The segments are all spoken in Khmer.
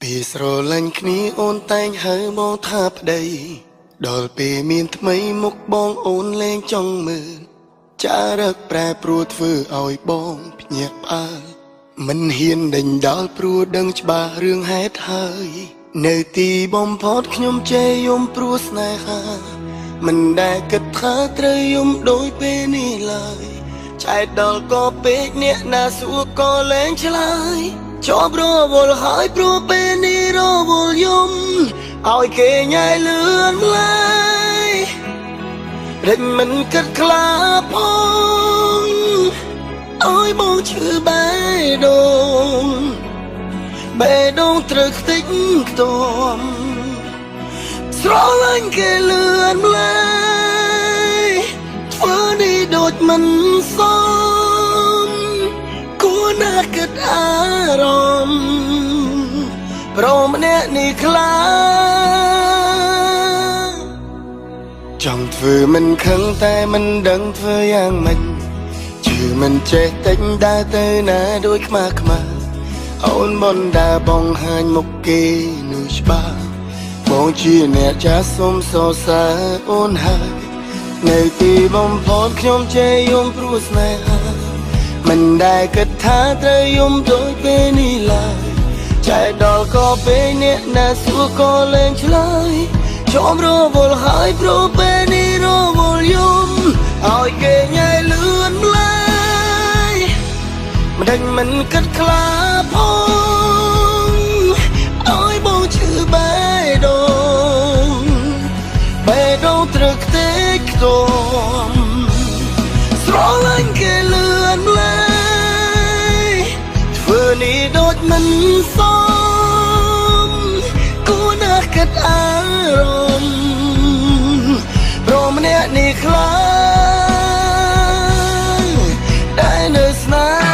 ពីស្រឡាញ់គ្នាអូនតែងហៅមកថាប្តីដល់ពេលមានថ្មីមុខបងអូនលែងចង់មើលចារឹកប្រែប្រួលធ្វើឲ្យបងភ្ញាក់ផ្អើលមិនហ៊ានដេញដោលព្រោះដឹងច្បាស់រឿងហេតុហើយនៅទីបំផុតខ្ញុំជេរយំព្រោះស្នេហាមិនដែលគិតថាត្រូវយំដូចពេលនេះឡើយចែកដល់ក៏ពេកអ្នកណាសួរក៏លែងឆ្លើយជាប់រវល់ហើយព្រោះពេលនេះរវល់យំឲ្យគេញ៉ៃលឿនឡើយរិញមិនគិតខ្លាផងឲ្យបងឈឺបេះដូងត្រូវខ្ទេចខ្ទាំស្រឡាញ់គេលឿនឡើយធ្វើនេះដូចមិនសមគួរណាស់គិតអារម្មណ៍ព្រមអ្នកនេះខ្លាំងចង់ធ្វើមិនខឹងតែមិនដឹងធ្វើយ៉ាងម៉េចជឿមិនចេះតិចដើរទៅណាដូចខ្មាស់ខ្មាស់អូនមិនដើរបងហាញមុខគេនោះច្បាស់បងជាអ្នកចាស់សុំសរសើរអូនហើយនៅទីបំផុតខ្ញុំជេរយំព្រោះស្នេហាមិនដែលគិតថាត្រូវយំដូចពេលនេះឡើយចែកដល់ក៏ពេលអ្នកណាសួរក៏លែងឆ្លើយជាប់រវល់ហើយព្រោះពេលនេះរវល់យំឲ្យគេញ៉ៃលឿនឡើយមិនដេញមិនគិតខ្លាផងឲ្យបងឈឺបេះដូងត្រូវខ្ទេចខ្ទាំស្រឡាញ់គេលឿនឡើយធ្វើនេះដូចមិនសមគួរណាស់គិតអារម្មណ៍ព្រមអ្នកនេះខ្លាំងតែនៅស្នេហ៍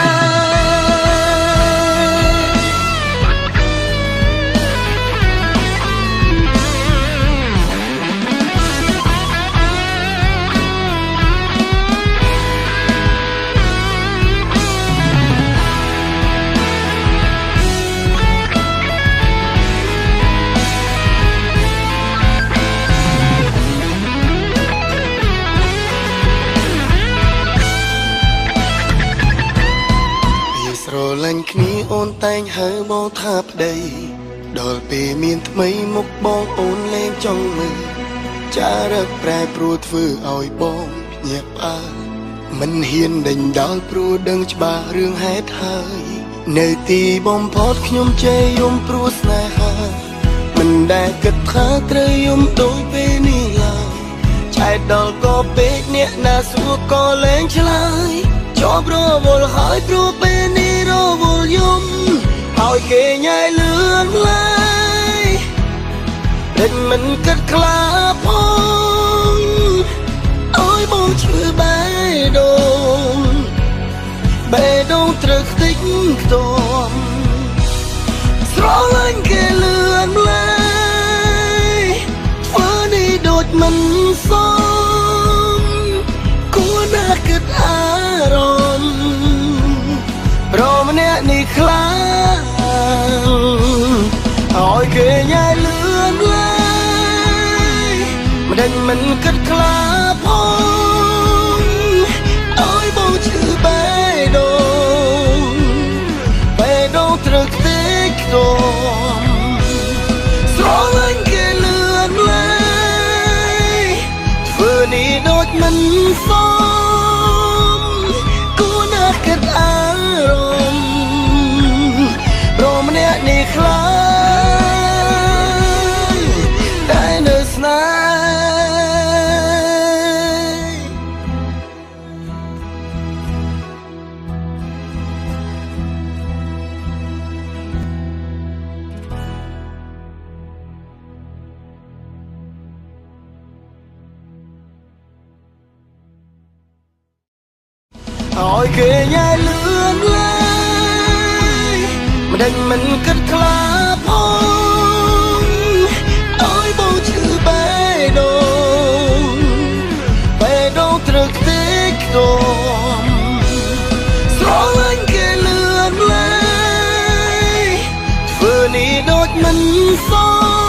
ស្រឡាញ់គ្នាអូនតែងហៅមកថាប្តីដល់ពេលមានថ្មីមុខបងអូនលែងចង់មើលចារឹកប្រែប្រួលធ្វើឲ្យបងភ្ញាក់ផ្អើលមិនហ៊ានដេញដោលព្រោះដឹងច្បាស់រឿងហេតុហើយនៅទីបំផុតខ្ញុំជេរយំព្រោះស្នេហាមិនដែលគិតថាត្រូវយំដូចពេលនេះឡើយចែកដល់ក៏ពេកអ្នកណាសួរក៏លែងឆ្លើយជាប់រវល់ហើយព្រោះពេលនេះរវល់យំឲ្យគេញ៉ៃលឿនឡើយរិញមិនគិតខ្លាផងឲ្យបងឈឺបេះដូងត្រូវខ្ទេចខ្ទាំស្រឡាញ់គេលឿនឡើយធ្វើនេះដូចមិនសមគួរណាស់គិតអារម្មណ៍ព្រមអ្នកនេះខ្លាំងឲ្យគេញ៉ៃលឿនឡើយមិនដេញមិនគិតខ្លាផងឲ្យបងឈឺបេះដូងត្រូវខ្ទេចខ្ទាំស្រឡាញ់គេលឿនឡើយធ្វើនេះដូចមិនសមគួរណាស់គិតអារម្មណ៍ព្រមអ្នកនេះខ្លាំងតែនៅស្នេហ៍ឲ្យគេញ៉ៃលឿនឡើយមិនដេញមិនគិតខ្លាផងឲ្យបងឈឺបេះដូងត្រូវខ្ទេចខ្ទាំស្រឡាញ់គេលឿនឡើយធ្វើនេះ đôi mình son